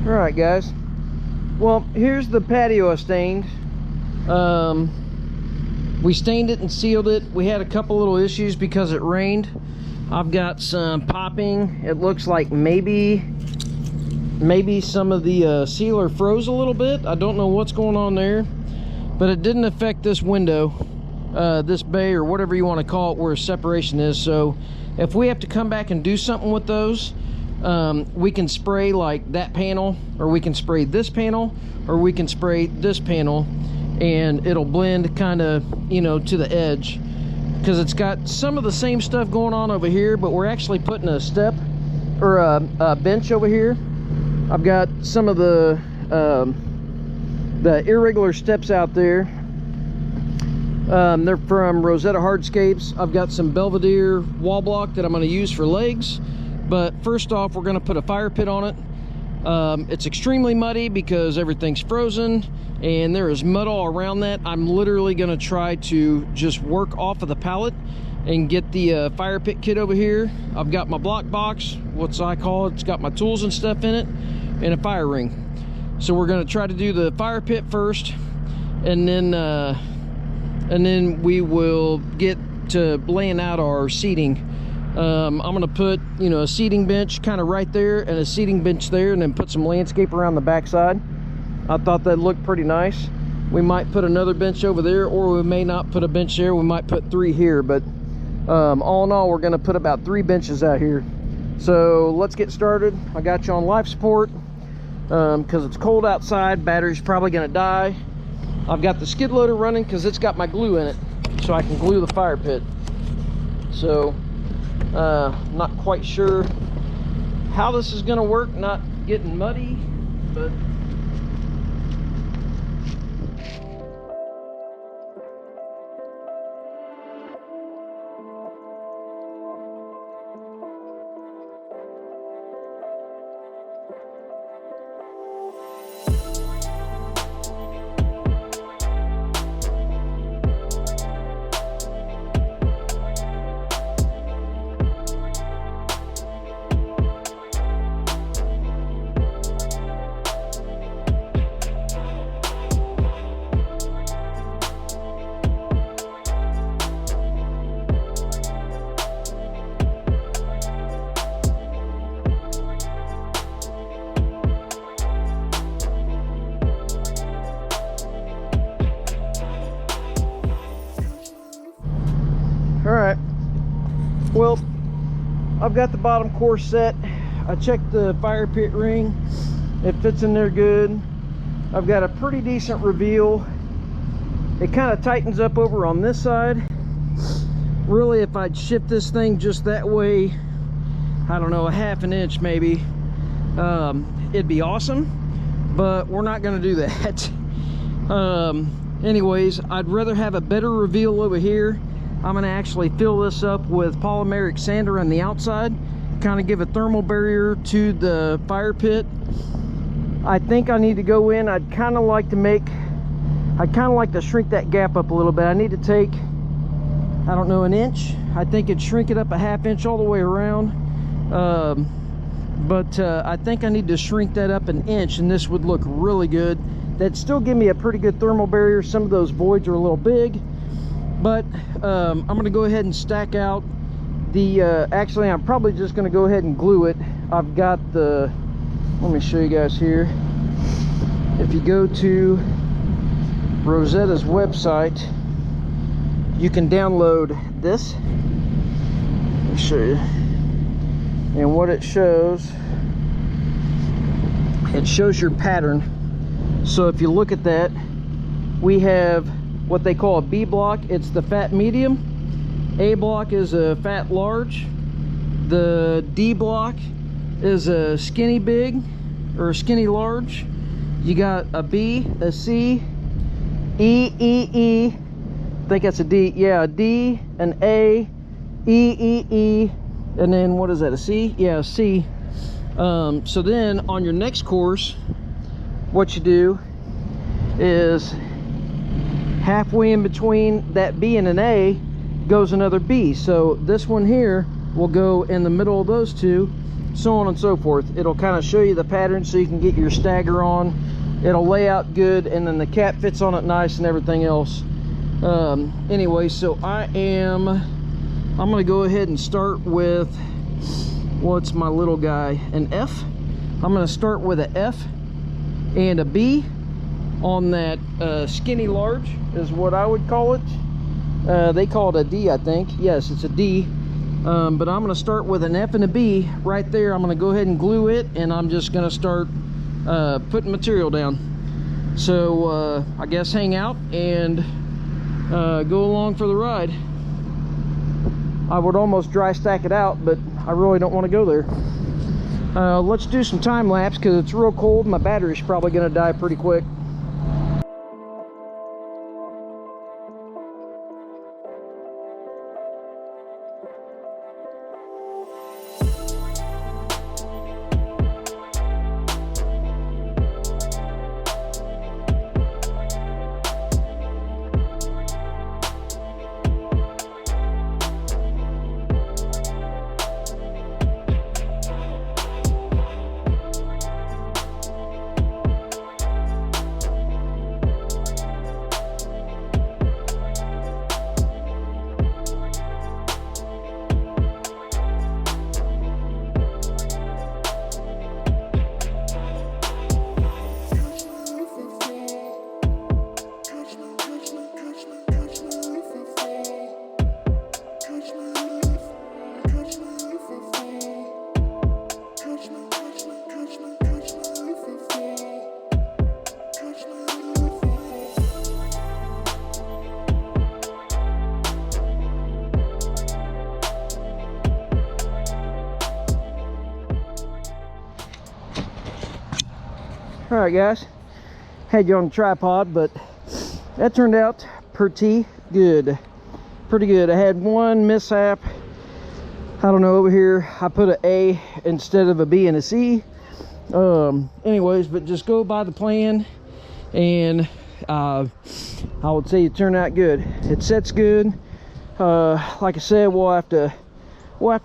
All right, guys. Well, here's the patio I stained. We stained it and sealed it. We had a couple little issues because it rained. I've got some popping. It looks like maybe some of the sealer froze a little bit. I don't know what's going on there, but it didn't affect this window, this bay, or whatever you want to call it, where separation is. So if we have to come back and do something with those, we can spray like that panel, or we can spray this panel, or we can spray this panel, and it'll blend kind of, you know, to the edge, because it's got some of the same stuff going on over here, but we're actually putting a step or a bench over here. I've got some of the irregular steps out there. They're from Rosetta Hardscapes. I've got some Belvedere wall block that I'm going to use for legs. But first off, we're going to put a fire pit on it. It's extremely muddy because everything's frozen and there is mud all around that. I'm literally going to try to just work off of the pallet and get the fire pit kit over here. I've got my block box, what's I call it. It's got my tools and stuff in it, and a fire ring. So we're going to try to do the fire pit first, and then we will get to laying out our seating. I'm going to put, you know, a seating bench kind of right there and a seating bench there, and then put some landscape around the backside. I thought that looked pretty nice. We might put another bench over there, or we may not put a bench there. We might put 3 here, but all in all, we're going to put about 3 benches out here. So let's get started. I got you on life support because it's cold outside. Battery's probably going to die. I've got the skid loader running because it's got my glue in it, so I can glue the fire pit. So not quite sure how this is going to work, not getting muddy, but all right. Well, I've got the bottom course set. I checked the fire pit ring. It fits in there good. I've got a pretty decent reveal. It kind of tightens up over on this side. Really, if I'd shift this thing just that way, I don't know, a ½ an inch maybe, it'd be awesome, but we're not going to do that. Anyways, I'd rather have a better reveal over here. I'm going to actually fill this up with polymeric sander on the outside, kind of give a thermal barrier to the fire pit. I think I need to go in. I'd kind of like to shrink that gap up a little bit. I need to take, I don't know, an inch. I think it'd shrink it up a ½ inch all the way around. But I think I need to shrink that up an inch, and this would look really good. That'd still give me a pretty good thermal barrier. Some of those voids are a little big. But I'm going to go ahead and stack out the, actually I'm probably just going to go ahead and glue it. I've got the, let me show you guys here. If you go to Rosetta's website, you can download this. Let me show you. And what it shows your pattern. So if you look at that, we have what they call a B block. It's the fat medium. A block is a fat large. The D block is a skinny big or a skinny large. You got a B, a C, E. I think that's a D. Yeah, a D, an A, E, and then what is that? A C? Yeah, a C. So then on your next course, what you do is halfway in between that B and an A goes another B. So this one here will go in the middle of those two, so on and so forth. It'll kind of show you the pattern so you can get your stagger on. It'll lay out good, and then the cap fits on it nice and everything else. Anyway, so I'm gonna go ahead and start with, what's my little guy, an F. I'm gonna start with an F and a B on that skinny large is what I would call it. They call it a D, I think. Yes, it's a D. But I'm going to start with an F and a B right there. I'm going to go ahead and glue it, and I'm just going to start putting material down. So I guess hang out and go along for the ride. I would almost dry stack it out, but I really don't want to go there. Let's do some time lapse because it's real cold. My battery's probably going to die pretty quick. All right, guys, had you on the tripod, but that turned out pretty good. Pretty good. I had one mishap. I don't know, over here I put an A instead of a B and a C. Anyways, but just go by the plan, and I would say it turned out good. It sets good. Like I said, we'll have to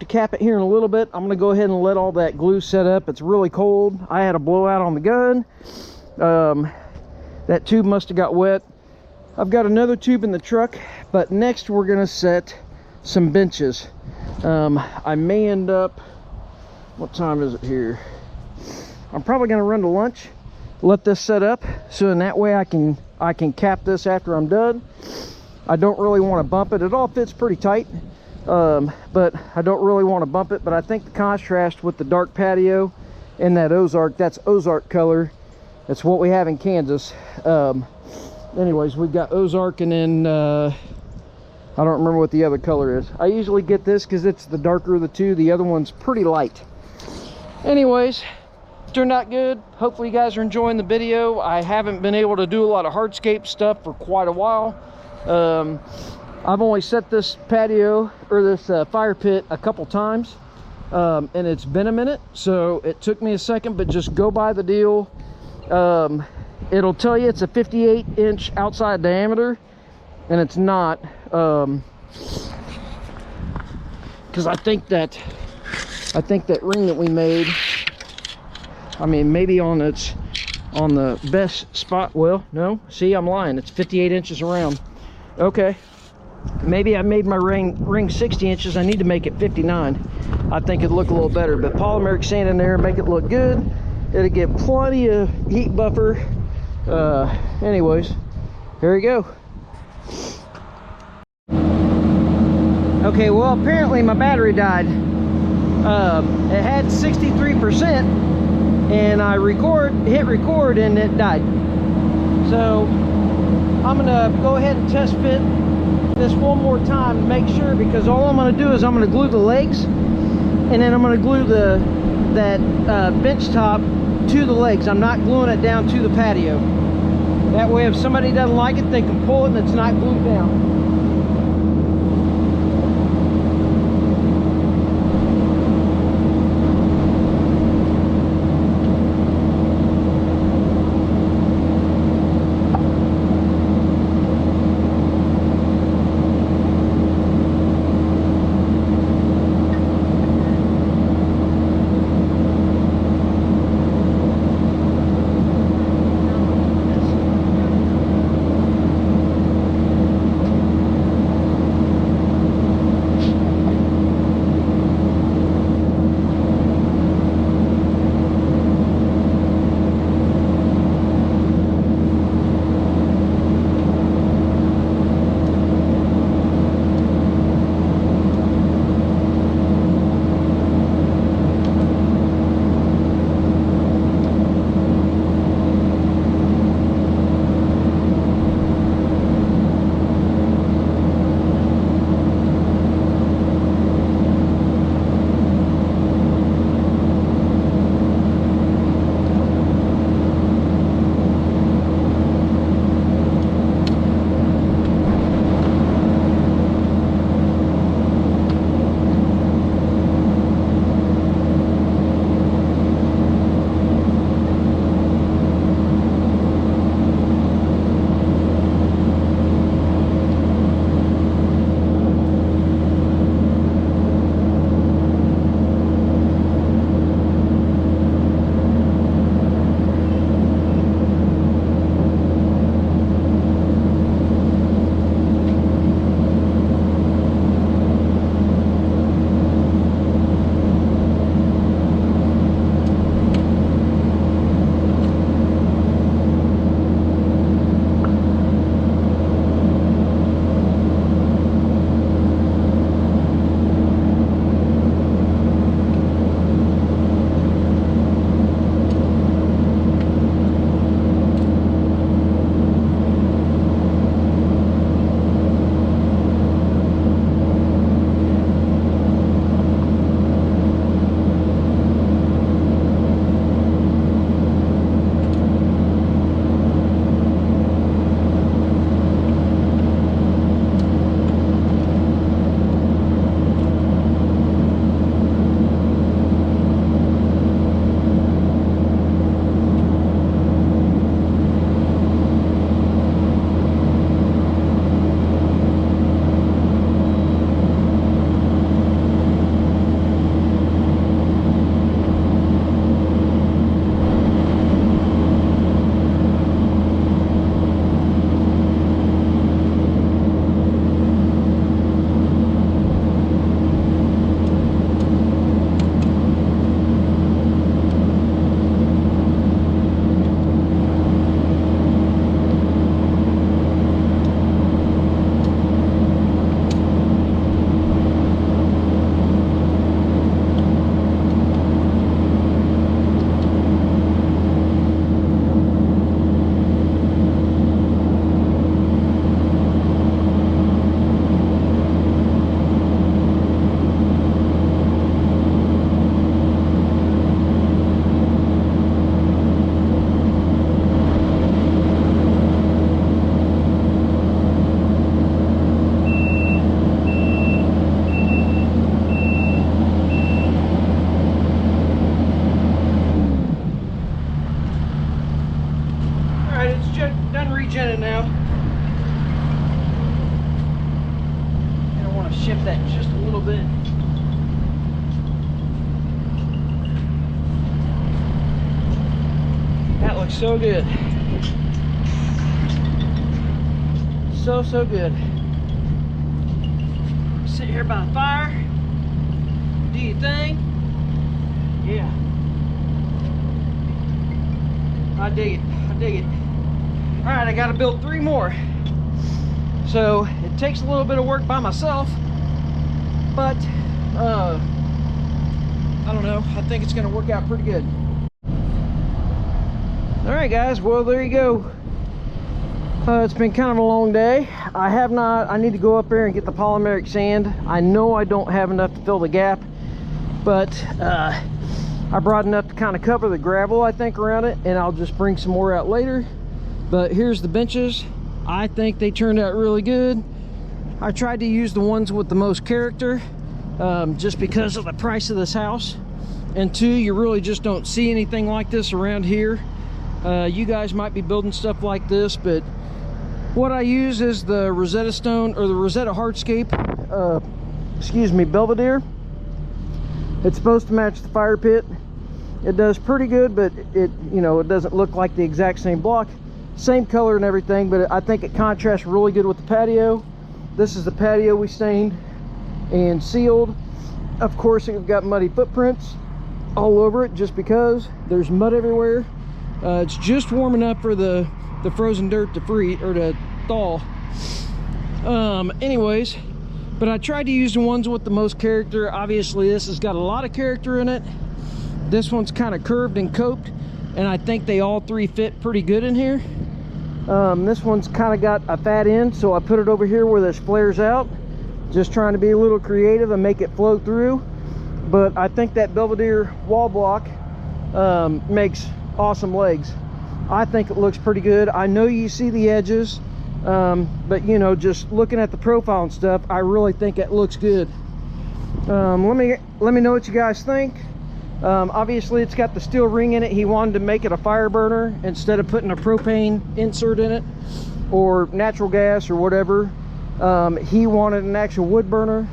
cap it here in a little bit. I'm gonna go ahead and let all that glue set up. It's really cold. I had a blowout on the gun. That tube must have got wet. I've got another tube in the truck, but next we're gonna set some benches. I may end up, what time is it here? I'm probably gonna run to lunch, let this set up, so in that way I can cap this after I'm done. I don't really want to bump it. It all fits pretty tight. But I don't really want to bump it. But I think the contrast with the dark patio and that Ozark, that's Ozark color. That's what we have in Kansas. Anyways, we've got Ozark, and then I don't remember what the other color is. I usually get this because it's the darker of the two. The other one's pretty light. Anyways, turned out good. Hopefully you guys are enjoying the video. I haven't been able to do a lot of hardscape stuff for quite a while. I've only set this patio, or this fire pit, a couple times, and it's been a minute, so it took me a second. But just go by the deal. It'll tell you it's a 58-inch outside diameter, and it's not, because I think that ring that we made, I mean, maybe on the best spot. Well, no, see, I'm lying. It's 58 inches around. Okay, maybe I made my ring 60 inches. I need to make it 59. I think it'd look a little better, but polymeric sand in there, make it look good. It'll get plenty of heat buffer. Anyways, here we go. Okay, well, apparently my battery died. It had 63%, and I hit record, and it died. So I'm gonna go ahead and test fit this one more time to make sure, because all I'm gonna do is I'm gonna glue the legs, and then I'm gonna glue that bench top to the legs. I'm not gluing it down to the patio. That way, if somebody doesn't like it, they can pull it and it's not glued down. looks so good. So good. Sit here by the fire, do your thing. Yeah. I dig it. All right, I got to build 3 more. So it takes a little bit of work by myself, but I don't know. I think it's going to work out pretty good. All right, guys. Well, there you go. It's been kind of a long day. I need to go up there and get the polymeric sand. I know I don't have enough to fill the gap, but I brought enough to kind of cover the gravel, I think, around it, and I'll just bring some more out later. But here's the benches. I think they turned out really good. I tried to use the ones with the most character, just because of the price of this house, and 2, you really just don't see anything like this around here. You guys might be building stuff like this, but what I use is the Rosetta Stone, or the Rosetta Hardscape, Belvedere. It's supposed to match the fire pit. It does pretty good, but it doesn't look like the exact same block, same color and everything, but I think it contrasts really good with the patio. This is the patio we stained and sealed. Of course, it's got muddy footprints all over it just because there's mud everywhere. It's just warm enough for the frozen dirt to freeze or to thaw. Anyways, but I tried to use the ones with the most character. Obviously this has got a lot of character in it. This one's kind of curved and coped, and I think they all 3 fit pretty good in here. This one's kind of got a fat end, so I put it over here where this flares out, just trying to be a little creative and make it flow through. But I think that Belvedere wall block makes awesome legs. I think it looks pretty good. I know you see the edges, but just looking at the profile and stuff, I really think it looks good. Let me know what you guys think. Obviously it's got the steel ring in it. He wanted to make it a fire burner instead of putting a propane insert in it or natural gas or whatever. He wanted an actual wood burner,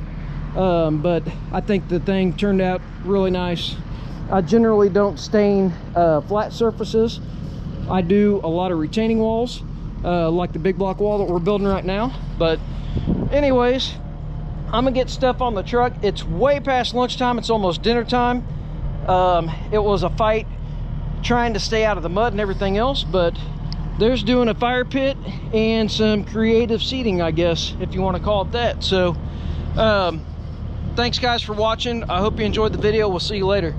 but I think the thing turned out really nice. I generally don't stain flat surfaces. I do a lot of retaining walls, like the big block wall that we're building right now. But anyways, I'm gonna get stuff on the truck. It's way past lunchtime. It's almost dinner time. It was a fight trying to stay out of the mud and everything else, but there's doing a fire pit and some creative seating, I guess, if you want to call it that. So thanks guys for watching. I hope you enjoyed the video. We'll see you later.